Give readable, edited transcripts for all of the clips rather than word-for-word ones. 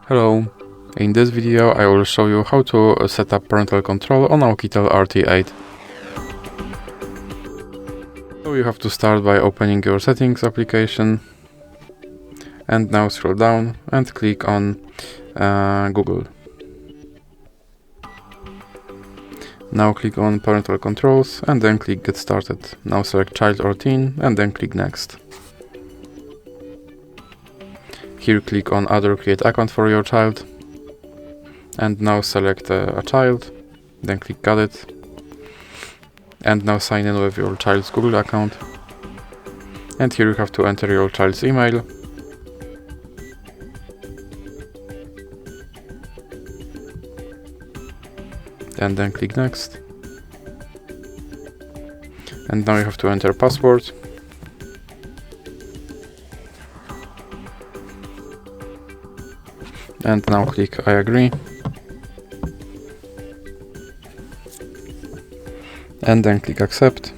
Hello, in this video I will show you how to set up parental control on OUKITEL RT8. So you have to start by opening your settings application and now scroll down and click on Google. Now click on parental controls and then click get started. Now select child or teen and then click next. Here click on add or create account for your child and now select a child, then click got it and now sign in with your child's Google account, and here you have to enter your child's email and then click next, and now you have to enter password. And now click I agree. And then click accept.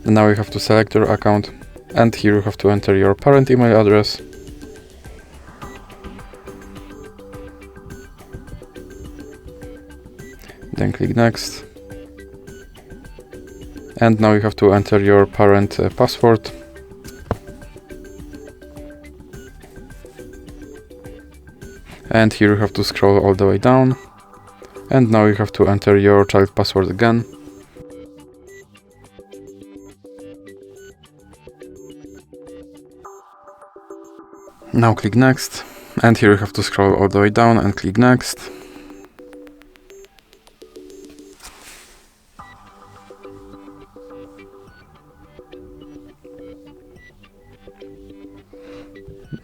And now you have to select your account. And here you have to enter your parent email address. Then click next. And now you have to enter your parent password. And here you have to scroll all the way down, and now you have to enter your child password again. Now click next, and here you have to scroll all the way down and click next.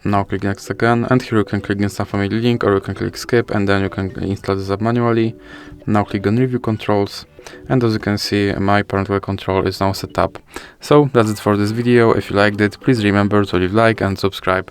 Now click next again, and here you can click install family link, or you can click skip and then you can install this app manually. Now click on review controls, and as you can see my parental control is now set up. So that's it for this video. If you liked it, please remember to leave a like and subscribe.